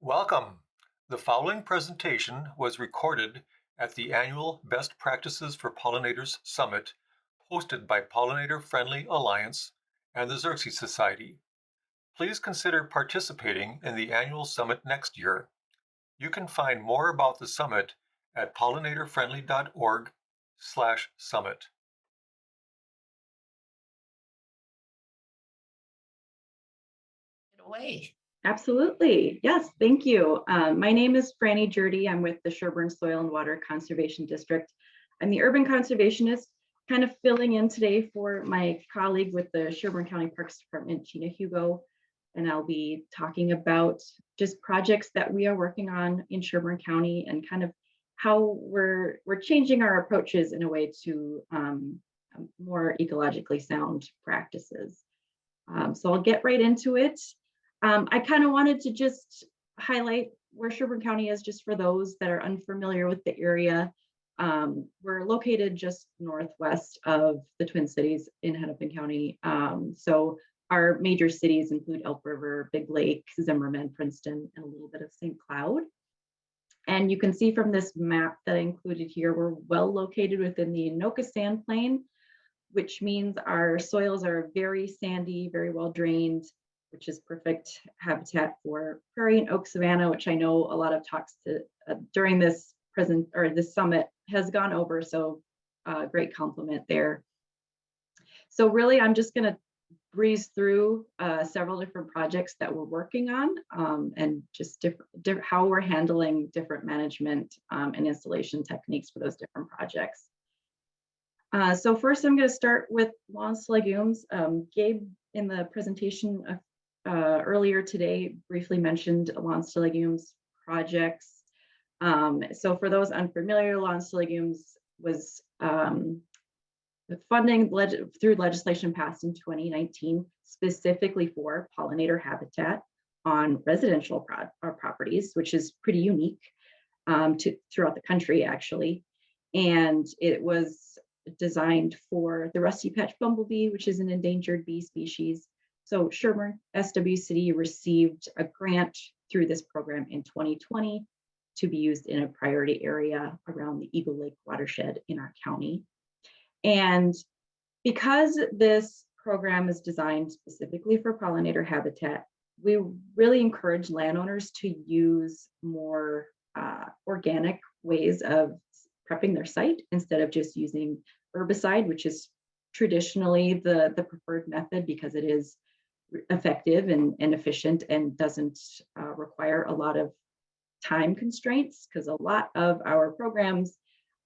Welcome. The following presentation was recorded at the annual Best Practices for Pollinators Summit, hosted by Pollinator Friendly Alliance and the Xerces Society. Please consider participating in the annual summit next year. You can find more about the summit at pollinatorfriendly.org/summit. Away. Absolutely. Yes, thank you. My name is Franny Gerde. I'm with the Sherburne Soil and Water Conservation District. I'm the urban conservationist, kind of filling in today for my colleague with the Sherburne County Parks Department, Gina Hugo, and I'll be talking about just projects that we are working on in Sherburne County and kind of how we're changing our approaches in a way to more ecologically sound practices. So I'll get right into it. I kind of wanted to just highlight where Sherburne County is, just for those that are unfamiliar with the area. We're located just northwest of the Twin Cities in Hennepin County. So our major cities include Elk River, Big Lake, Zimmerman, Princeton, and a little bit of St. Cloud. And you can see from this map that I included here, we're well located within the Anoka Sand Plain, which means our soils are very sandy, very well drained, which is perfect habitat for prairie and oak savanna, which I know a lot of talks to during this this summit has gone over. So great compliment there. So really, I'm just going to breeze through several different projects that we're working on and just how we're handling different management and installation techniques for those different projects. So first, I'm going to start with lawns to legumes. Gabe, in the presentation earlier today, briefly mentioned lawns to legumes projects. So for those unfamiliar, lawns to legumes was funding through legislation passed in 2019, specifically for pollinator habitat on residential properties, which is pretty unique throughout the country, actually. And it was designed for the rusty patch bumblebee, which is an endangered bee species. So Sherburne SWCD received a grant through this program in 2020 to be used in a priority area around the Eagle Lake watershed in our county. And because this program is designed specifically for pollinator habitat, we really encourage landowners to use more organic ways of prepping their site instead of just using herbicide, which is traditionally the preferred method because it is effective and efficient and doesn't require a lot of time constraints, because a lot of our programs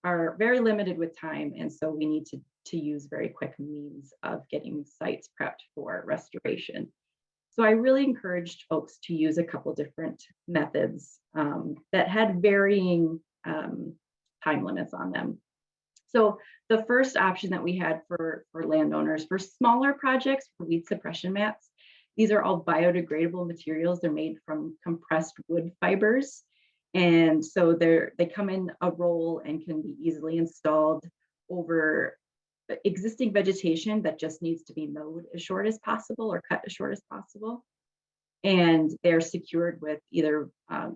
are very limited with time. And so we need to use very quick means of getting sites prepped for restoration. So I really encouraged folks to use a couple different methods that had varying time limits on them. So the first option that we had for landowners for smaller projects for weed suppression mats, these are all biodegradable materials. They're made from compressed wood fibers. And so they come in a roll and can be easily installed over existing vegetation that just needs to be mowed as short as possible or cut as short as possible. And they're secured with either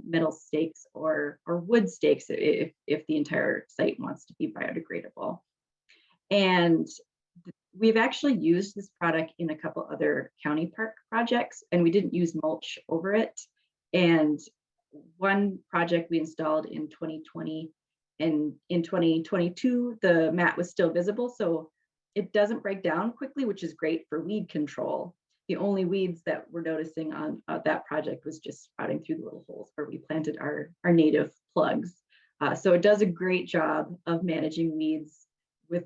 metal stakes or wood stakes if the entire site wants to be biodegradable. And we've actually used this product in a couple other county park projects, and we didn't use mulch over it. And one project we installed in 2020, and in 2022, the mat was still visible. So it doesn't break down quickly, which is great for weed control. The only weeds that we're noticing on that project was just sprouting through the little holes where we planted our native plugs. So it does a great job of managing weeds with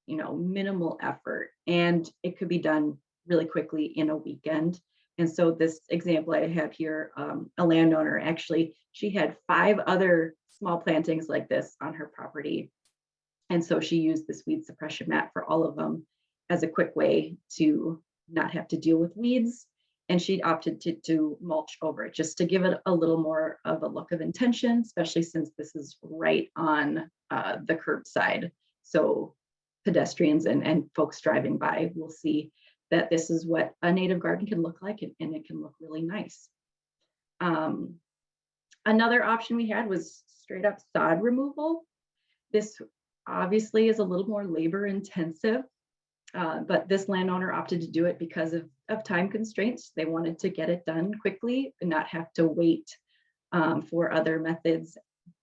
minimal effort, and it could be done really quickly in a weekend. And so this example I have here, a landowner, actually, she had 5 other small plantings like this on her property. And so she used this weed suppression mat for all of them as a quick way to not have to deal with weeds. And she opted to mulch over it just to give it a little more of a look of intention, especially since this is right on the curbside. So pedestrians and folks driving by will see that this is what a native garden can look like, and it can look really nice. Another option we had was straight up sod removal. This obviously is a little more labor intensive, but this landowner opted to do it because of time constraints. They wanted to get it done quickly and not have to wait for other methods.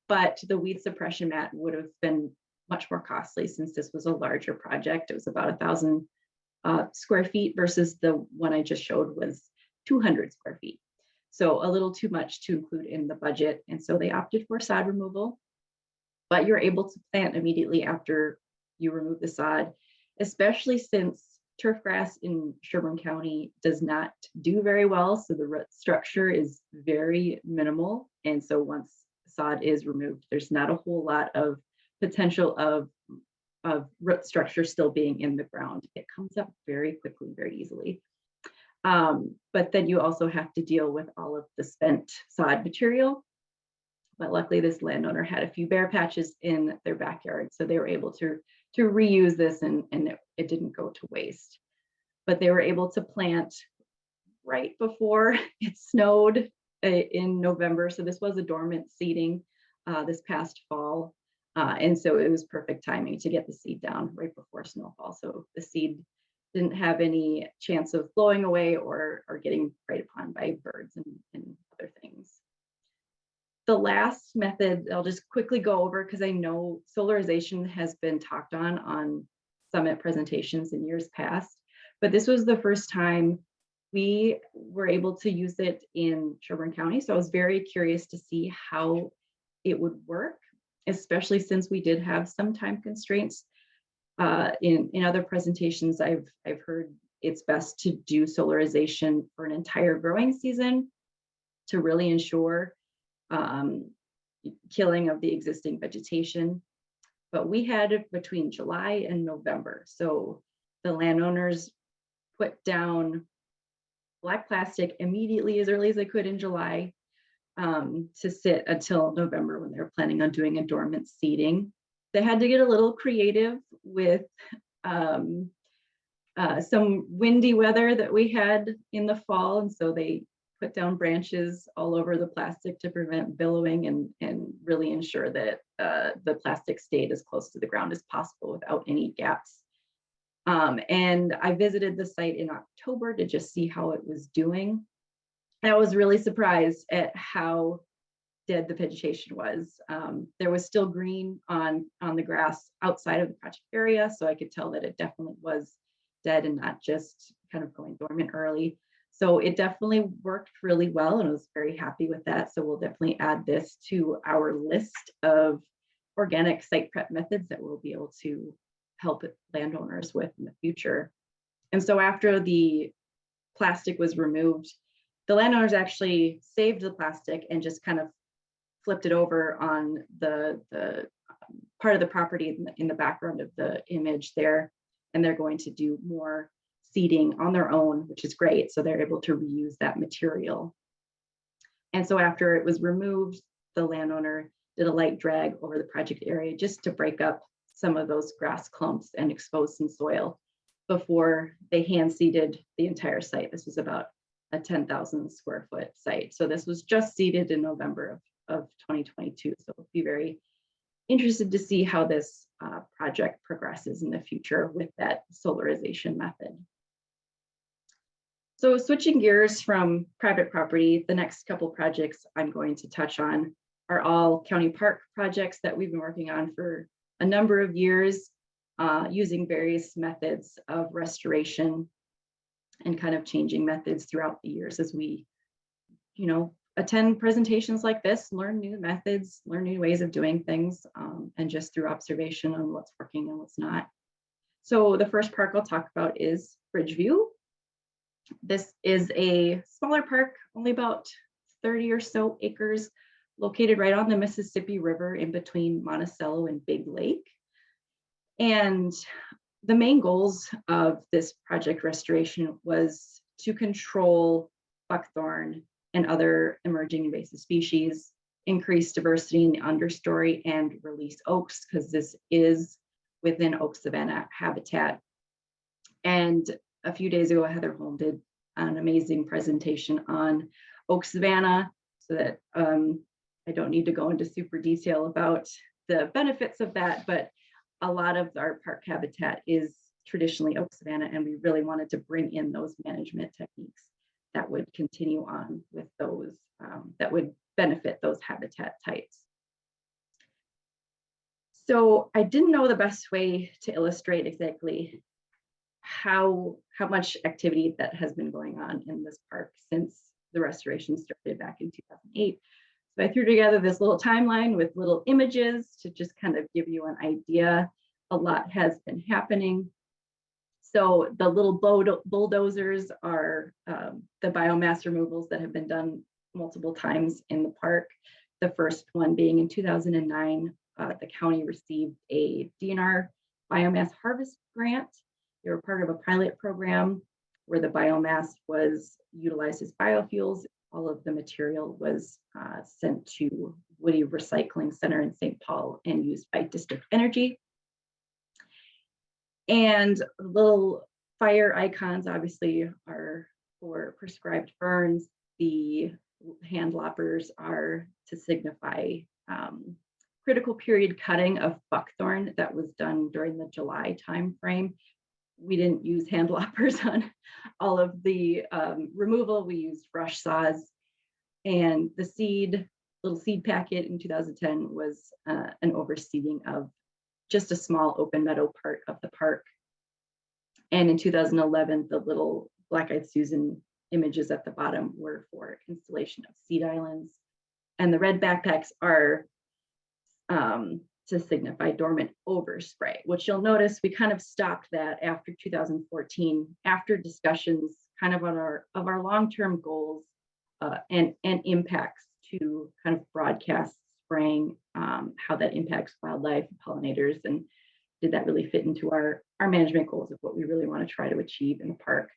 But the weed suppression mat would have been much more costly since this was a larger project. It was about 1,000 square feet versus the one I just showed was 200 square feet. So a little too much to include in the budget. And so they opted for sod removal, but you're able to plant immediately after you remove the sod, especially since turf grass in Sherburne County does not do very well. So the root structure is very minimal. And so once sod is removed, there's not a whole lot of potential of root structure still being in the ground. It comes up very quickly, very easily. But then you also have to deal with all of the spent sod material. But luckily this landowner had a few bare patches in their backyard, so they were able to reuse this and it didn't go to waste. But they were able to plant right before it snowed in November. So this was a dormant seeding this past fall. And so it was perfect timing to get the seed down right before snowfall. So the seed didn't have any chance of blowing away or getting preyed upon by birds and other things. The last method I'll just quickly go over because I know solarization has been talked on summit presentations in years past, but this was the first time we were able to use it in Sherburne County. So I was very curious to see how it would work, especially since we did have some time constraints. In other presentations, I've heard it's best to do solarization for an entire growing season to really ensure killing of the existing vegetation. But we had it between July and November. So the landowners put down black plastic immediately as early as they could in July to sit until November when they were planning on doing a dormant seeding. They had to get a little creative with some windy weather that we had in the fall. And so they put down branches all over the plastic to prevent billowing and really ensure that the plastic stayed as close to the ground as possible without any gaps. And I visited the site in October to just see how it was doing. I was really surprised at how dead the vegetation was. There was still green on the grass outside of the project area, so I could tell that it definitely was dead and not just kind of going dormant early. So it definitely worked really well, and I was very happy with that. So we'll definitely add this to our list of organic site prep methods that we'll be able to help landowners with in the future. And so after the plastic was removed, the landowners actually saved the plastic and just kind of flipped it over on the part of the property in the background of the image there. And they're going to do more seeding on their own, which is great. So they're able to reuse that material. And so after it was removed, the landowner did a light drag over the project area just to break up some of those grass clumps and expose some soil before they hand seeded the entire site. This was about a 10,000 square foot site. So this was just seeded in November of 2022. So we'll be very interested to see how this project progresses in the future with that solarization method. So switching gears from private property, the next couple projects I'm going to touch on are all county park projects that we've been working on for a number of years, using various methods of restoration and kind of changing methods throughout the years as we, attend presentations like this, learn new methods, learn new ways of doing things, and just through observation on what's working and what's not. So the first park I'll talk about is Bridgeview. This is a smaller park, only about 30 or so acres, located right on the Mississippi River in between Monticello and Big Lake. And the main goals of this project restoration was to control buckthorn and other emerging invasive species, increase diversity in the understory, and release oaks, because this is within oak savanna habitat. And a few days ago, Heather Holm did an amazing presentation on oak savanna, so that I don't need to go into super detail about the benefits of that, but a lot of our park habitat is traditionally oak savanna, and we really wanted to bring in those management techniques that would continue on with those, that would benefit those habitat types. So I didn't know the best way to illustrate exactly how much activity that has been going on in this park since the restoration started back in 2008. So I threw together this little timeline with little images to just kind of give you an idea. A lot has been happening. So the little bulldozers are the biomass removals that have been done multiple times in the park. The first one being in 2009, the county received a DNR biomass harvest grant. They were part of a pilot program where the biomass was utilized as biofuels. All of the material was sent to Woody Recycling Center in St. Paul and used by District Energy. And little fire icons obviously are for prescribed burns. The hand loppers are to signify critical period cutting of buckthorn that was done during the July timeframe. We didn't use hand loppers on all of the removal. We used brush saws, and the little seed packet in 2010 was an overseeding of just a small open meadow part of the park. And in 2011, the little Black-Eyed Susan images at the bottom were for installation of seed islands. And the red backpacks are to signify dormant overspray, which you'll notice we kind of stopped that after 2014, after discussions kind of on our long-term goals and impacts to kind of broadcast spraying, how that impacts wildlife and pollinators, and did that really fit into our management goals of what we really want to try to achieve in the park.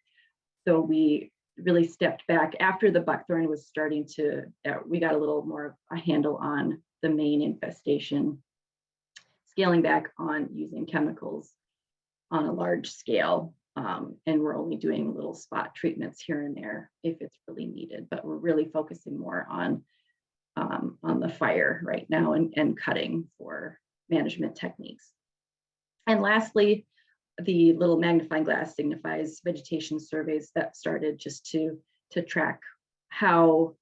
So we really stepped back after the buckthorn was starting to, we got a little more of a handle on the main infestation, scaling back on using chemicals on a large scale. And we're only doing little spot treatments here and there if it's really needed, but we're really focusing more on the fire right now and cutting for management techniques. And lastly, the little magnifying glass signifies vegetation surveys that started just to track how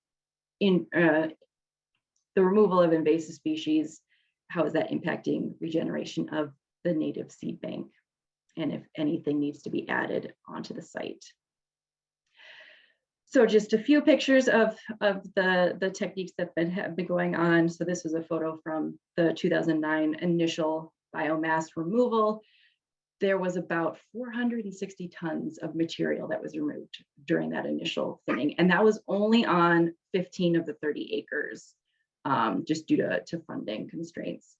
in the removal of invasive species, how is that impacting regeneration of the native seed bank, and if anything needs to be added onto the site. So just a few pictures of the techniques that have been going on. So this is a photo from the 2009 initial biomass removal. There was about 460 tons of material that was removed during that initial thinning, and that was only on 15 of the 30 acres, just due to funding constraints.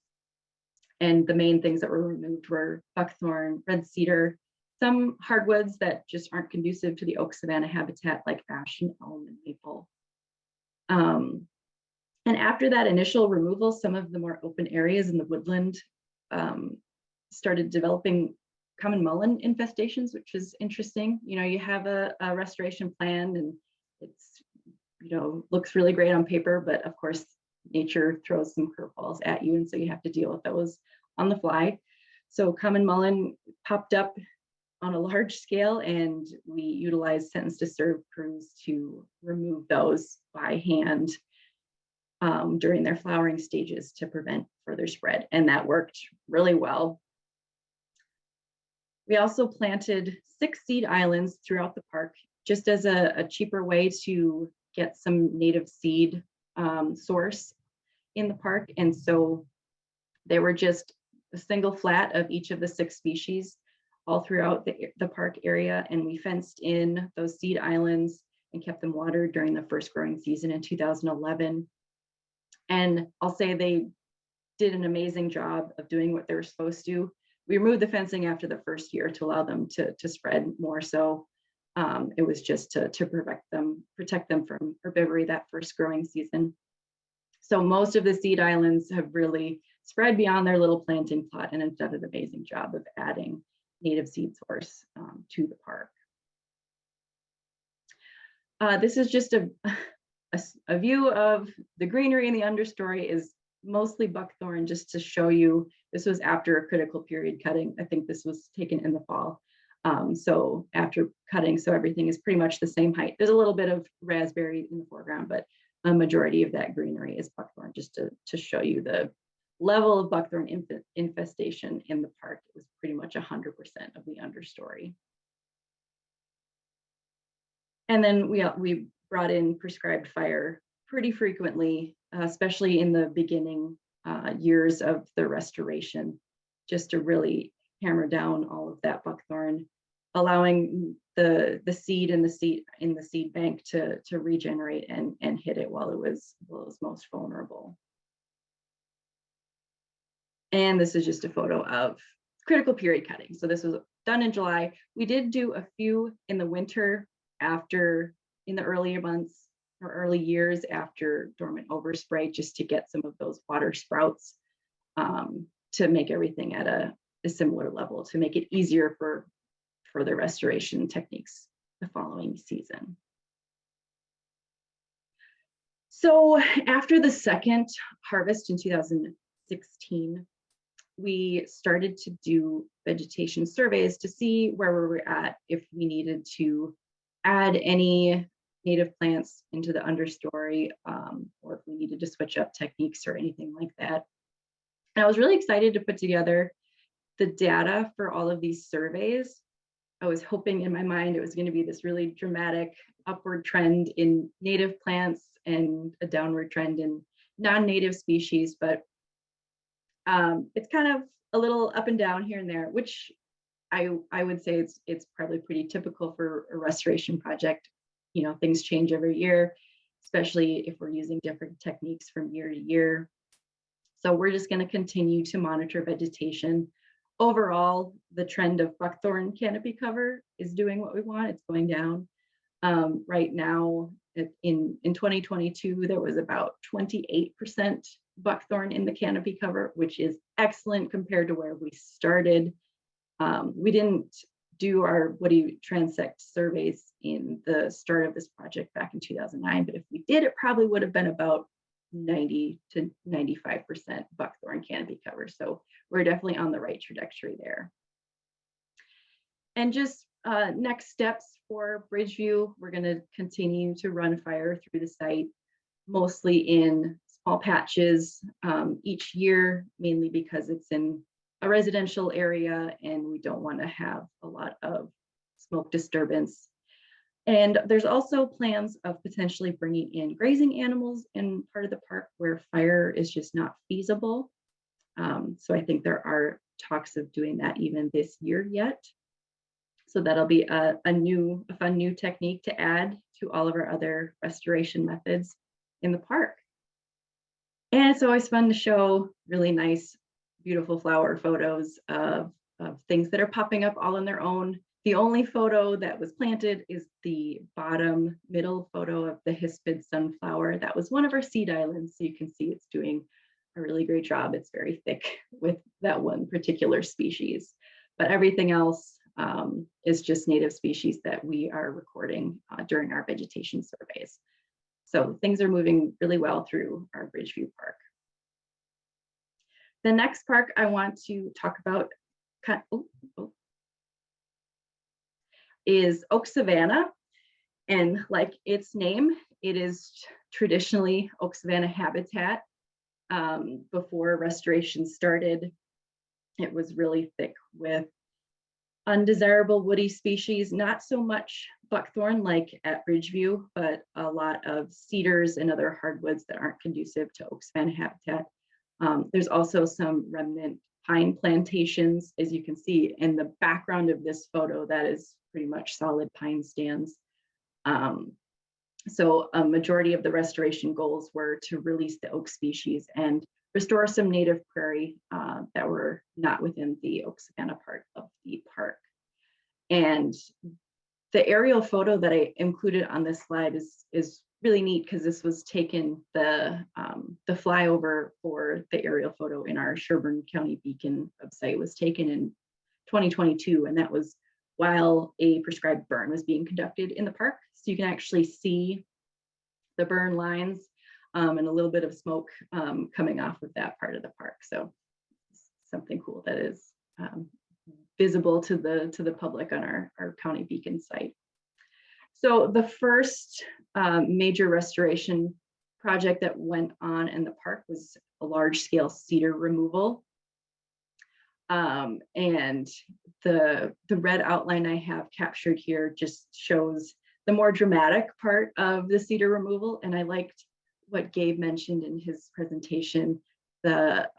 And the main things that were removed were buckthorn, red cedar, some hardwoods that just aren't conducive to the oak savanna habitat like ash and elm and maple. And after that initial removal, some of the more open areas in the woodland started developing common mullein infestations, which is interesting. You know, you have a restoration plan and it's, you know, looks really great on paper, but of course, nature throws some curveballs at you. And so you have to deal with those on the fly. So common mullein popped up on a large scale, and we utilized sentence to serve crews to remove those by hand during their flowering stages to prevent further spread. And that worked really well. We also planted 6 seed islands throughout the park, just as a cheaper way to get some native seed source in the park. And so they were just a single flat of each of the 6 species all throughout the park area. And we fenced in those seed islands and kept them watered during the first growing season in 2011. And I'll say they did an amazing job of doing what they were supposed to. We removed the fencing after the first year to allow them to spread more. So it was just to protect them from herbivory that first growing season. So most of the seed islands have really spread beyond their little planting plot and have done an amazing job of adding native seed source to the park. This is just a view of the greenery in the understory is mostly buckthorn, just to show you. This was after a critical period cutting. I think this was taken in the fall. So after cutting, so everything is pretty much the same height. There's a little bit of raspberry in the foreground, but a majority of that greenery is buckthorn, just to show you the level of buckthorn infestation in the park. It was pretty much 100% of the understory. And then we brought in prescribed fire pretty frequently, especially in the beginning years of the restoration, just to really hammer down all of that buckthorn, allowing the seed in the seed bank to regenerate and hit it while it was most vulnerable. And this is just a photo of critical period cutting. So this was done in July. We did do a few in the winter in the earlier months or early years after dormant overspray, just to get some of those water sprouts to make everything at a similar level, to make it easier for further restoration techniques the following season. So after the second harvest in 2016, we started to do vegetation surveys to see where we were at, if we needed to add any native plants into the understory, or if we needed to switch up techniques or anything like that. And I was really excited to put together the data for all of these surveys. I was hoping in my mind it was going to be this really dramatic upward trend in native plants and a downward trend in non-native species, but it's kind of a little up and down here and there, which I would say it's probably pretty typical for a restoration project. You know, things change every year, especially if we're using different techniques from year to year. So we're just going to continue to monitor vegetation. Overall, the trend of buckthorn canopy cover is doing what we want. It's going down. Right now, in 2022, there was about 28% buckthorn in the canopy cover, which is excellent compared to where we started. We didn't do our woody transect surveys in the start of this project back in 2009, but if we did, it probably would have been about 90 to 95% buckthorn canopy cover. So we're definitely on the right trajectory there. And just next steps for Bridgeview, we're going to continue to run fire through the site, mostly in small patches each year, mainly because it's in a residential area and we don't want to have a lot of smoke disturbance. And there's also plans of potentially bringing in grazing animals in part of the park where fire is just not feasible. So I think there are talks of doing that even this year yet. So that'll be a fun new technique to add to all of our other restoration methods in the park. And it's always fun to show really nice, beautiful flower photos of things that are popping up all on their own. The only photo that was planted is the bottom middle photo of the hispid sunflower. That was one of our seed islands. So you can see it's doing a really great job. It's very thick with that one particular species, but everything else is just native species that we are recording during our vegetation surveys. So things are moving really well through our Bridgeview Park. The next park I want to talk about is Oak Savanna. And like its name, it is traditionally oak savanna habitat. Before restoration started, it was really thick with undesirable woody species, not so much buckthorn like at Bridgeview, but a lot of cedars and other hardwoods that aren't conducive to oak savanna habitat. There's also some remnant pine plantations, as you can see in the background of this photo, that is pretty much solid pine stands. So a majority of the restoration goals were to release the oak species and restore some native prairie that were not within the oak savanna part of the park. And the aerial photo that I included on this slide is really neat because this was taken, the flyover for the aerial photo in our Sherburne County Beacon website was taken in 2022, and that was while a prescribed burn was being conducted in the park. So you can actually see the burn lines, and a little bit of smoke coming off of that part of the park. So something cool that is visible to the public on our county beacon site. So the first major restoration project that went on in the park was a large-scale cedar removal. And the red outline I have captured here just shows the more dramatic part of the cedar removal. And I liked what Gabe mentioned in his presentation, the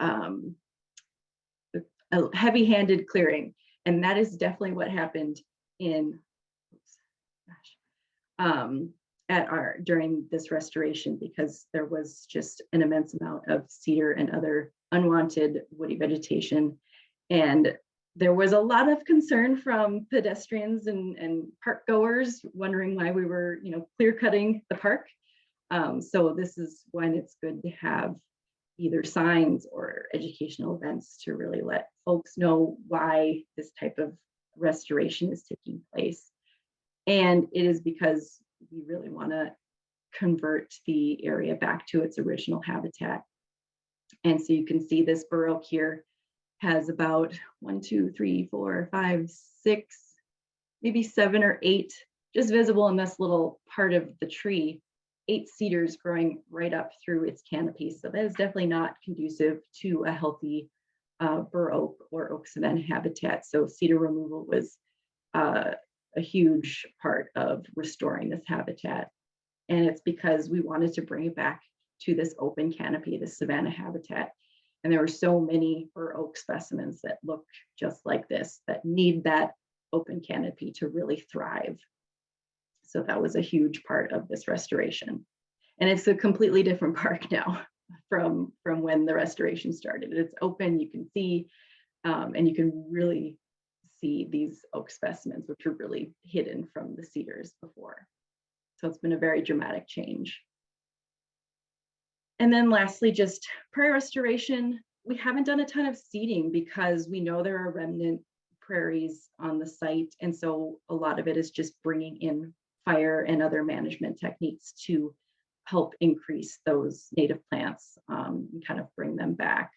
heavy-handed clearing. And that is definitely what happened in, during this restoration, because there was just an immense amount of cedar and other unwanted woody vegetation. And there was a lot of concern from pedestrians and park goers wondering why we were, clear cutting the park. So this is when it's good to have either signs or educational events to really let folks know why this type of restoration is taking place. And it is because we really want to convert the area back to its original habitat. And so you can see this bur oak here has about 1, 2, 3, 4, 5, 6, maybe 7 or 8 just visible in this little part of the tree, 8 cedars growing right up through its canopy. So that is definitely not conducive to a healthy bur oak or oak savanna habitat. So cedar removal was a huge part of restoring this habitat. And it's because we wanted to bring it back to this open canopy, this savanna habitat. And there were so many bur oak specimens that look just like this, that need that open canopy to really thrive. So that was a huge part of this restoration. And it's a completely different park now from when the restoration started. It's open, you can see, and you can really see these oak specimens, which are really hidden from the cedars before. So it's been a very dramatic change. And then lastly, just prairie restoration. We haven't done a ton of seeding because we know there are remnant prairies on the site. And so a lot of it is just bringing in fire and other management techniques to help increase those native plants and kind of bring them back.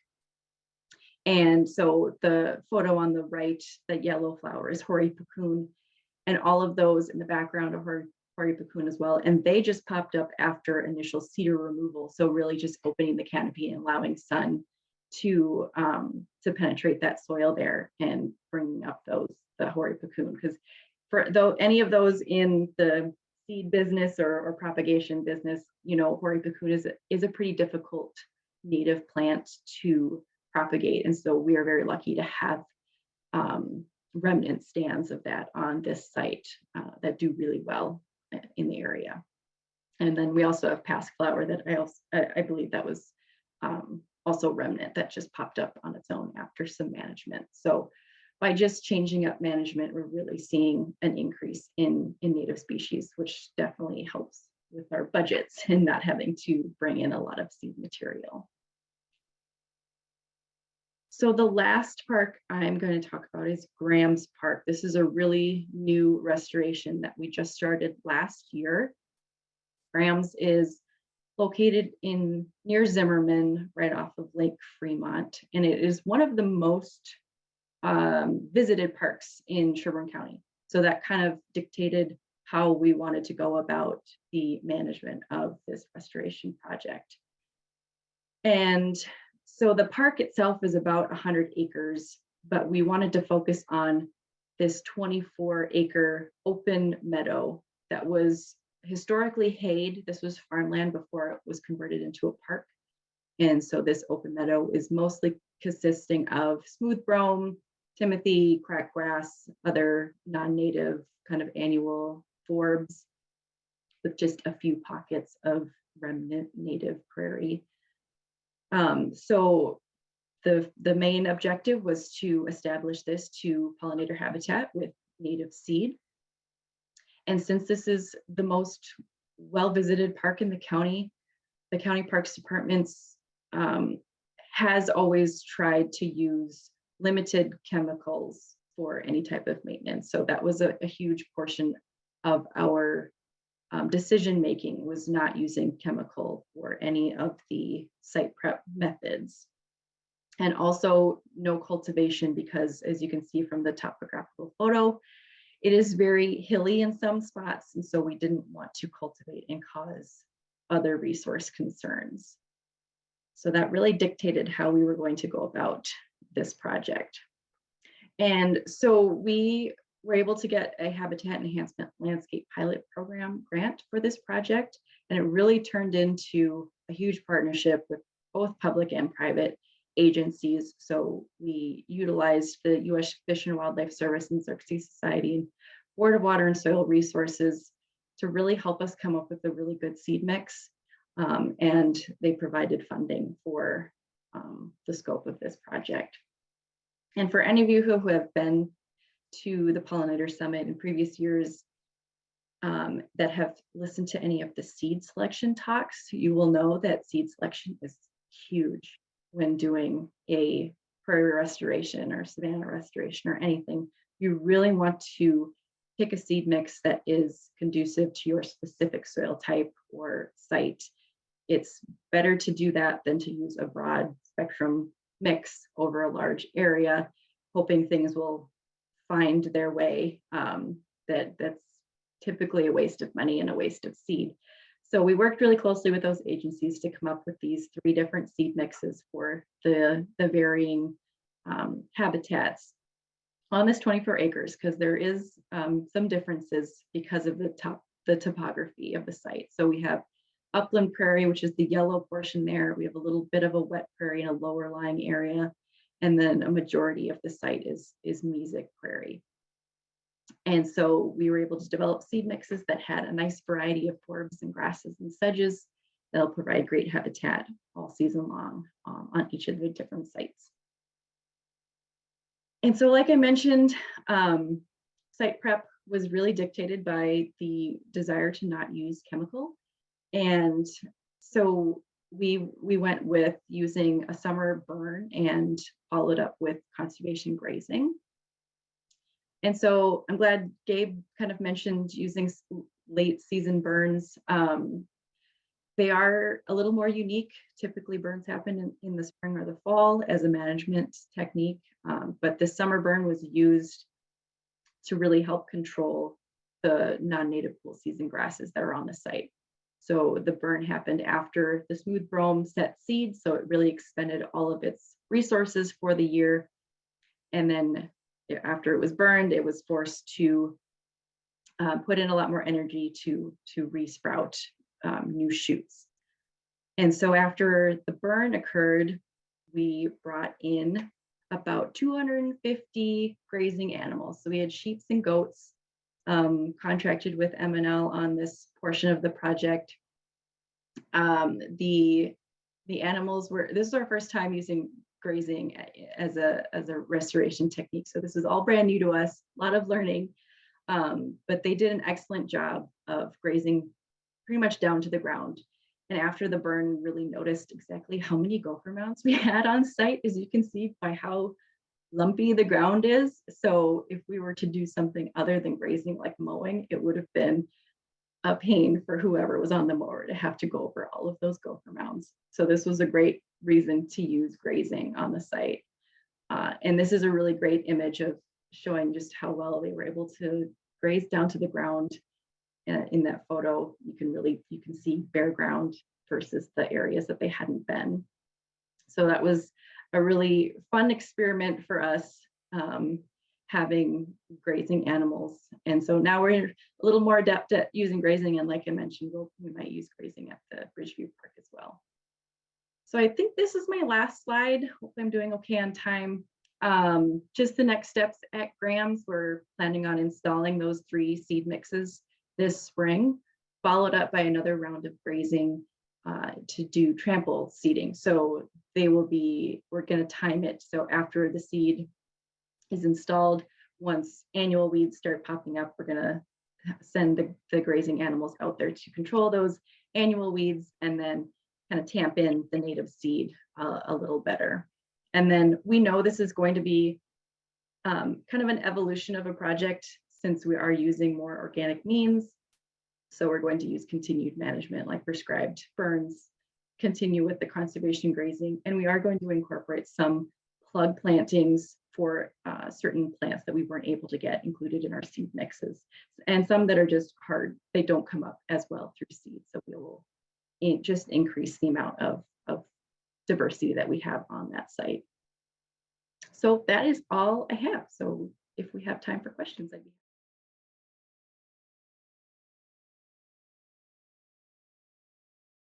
And so the photo on the right, the yellow flower is hoary puccoon, and all of those in the background are hoary puccoon as well. And they just popped up after initial cedar removal. So really just opening the canopy and allowing sun to penetrate that soil there and bringing up the hoary puccoon. Because for any of those in the seed business or propagation business, hoary puccoon is a pretty difficult native plant to propagate. And so we are very lucky to have remnant stands of that on this site that do really well in the area. And then we also have pascflower that I believe that was also remnant that just popped up on its own after some management. So by just changing up management, we're really seeing an increase in native species, which definitely helps with our budgets and not having to bring in a lot of seed material. So the last park I'm going to talk about is Graham's Park. This is a really new restoration that we just started last year. Graham's is located near Zimmerman, right off of Lake Fremont, and it is one of the most visited parks in Sherburne County. So that kind of dictated how we wanted to go about the management of this restoration project. And so the park itself is about 100 acres, but we wanted to focus on this 24-acre open meadow that was historically hayed. This was farmland before it was converted into a park. And so this open meadow is mostly consisting of smooth brome, timothy, crackgrass, other non-native kind of annual forbs, with just a few pockets of remnant native prairie. So the main objective was to establish this to pollinator habitat with native seed. And since this is the most well-visited park in the county Parks Departments has always tried to use limited chemicals for any type of maintenance. So that was a huge portion of our decision making was not using chemical or any of the site prep methods. And also no cultivation, because as you can see from the topographical photo, it is very hilly in some spots. And so we didn't want to cultivate and cause other resource concerns. So that really dictated how we were going to go about this project. And so we were able to get a habitat enhancement landscape pilot program grant for this project. And it really turned into a huge partnership with both public and private agencies. So we utilized the U.S. Fish and Wildlife Service and Xerces Society and Board of Water and Soil Resources to really help us come up with a really good seed mix. And they provided funding for the scope of this project. And for any of you who have been to the Pollinators Summit in previous years that have listened to any of the seed selection talks, you will know that seed selection is huge when doing a prairie restoration or savanna restoration or anything. You really want to pick a seed mix that is conducive to your specific soil type or site. It's better to do that than to use a broad spectrum mix over a large area, hoping things will find their way. That's typically a waste of money and a waste of seed. So we worked really closely with those agencies to come up with these 3 different seed mixes for the varying habitats on this 24 acres, because there is some differences because of the topography of the site. So we have upland prairie, which is the yellow portion there. We have a little bit of a wet prairie in a lower lying area. And then a majority of the site is mesic prairie. And so we were able to develop seed mixes that had a nice variety of forbs and grasses and sedges that'll provide great habitat all season long on each of the different sites. And so, like I mentioned, site prep was really dictated by the desire to not use chemical. And so we went with using a summer burn and followed up with conservation grazing. And so I'm glad Gabe kind of mentioned using late season burns. They are a little more unique. Typically burns happen in the spring or the fall as a management technique, but the summer burn was used to really help control the non-native cool season grasses that are on the site. So the burn happened after the smooth brome set seed, so it really expended all of its resources for the year. And then after it was burned, it was forced to put in a lot more energy to resprout new shoots. And so after the burn occurred, we brought in about 250 grazing animals. So we had sheep and goats, contracted with M&L on this portion of the project. The animals were, this is our first time using grazing as a restoration technique. So this is all brand new to us, a lot of learning, but they did an excellent job of grazing pretty much down to the ground. And after the burn, we really noticed exactly how many gopher mounds we had on site, as you can see by how lumpy the ground is. So if we were to do something other than grazing, like mowing, it would have been a pain for whoever was on the mower to have to go over all of those gopher mounds. So this was a great reason to use grazing on the site. And this is a really great image of showing just how well they were able to graze down to the ground. In that photo, you can see bare ground versus the areas that they hadn't been. So that was a really fun experiment for us, having grazing animals. And so now we're a little more adept at using grazing. And like I mentioned, we might use grazing at the Bridgeview Park as well. So I think this is my last slide. Hope I'm doing okay on time. Just the next steps at Graham's, we're planning on installing those 3 seed mixes this spring, followed up by another round of grazing to do trample seeding. So we're going to time it. So after the seed is installed, once annual weeds start popping up, we're going to send the grazing animals out there to control those annual weeds and then kind of tamp in the native seed a little better. And then we know this is going to be kind of an evolution of a project since we are using more organic means. So we're going to use continued management like prescribed ferns, continue with the conservation grazing, and we are going to incorporate some plug plantings for certain plants that we weren't able to get included in our seed mixes, and some that are just hard, they don't come up as well through seed. So we will just increase the amount of diversity that we have on that site. So that is all I have. So if we have time for questions, I'd be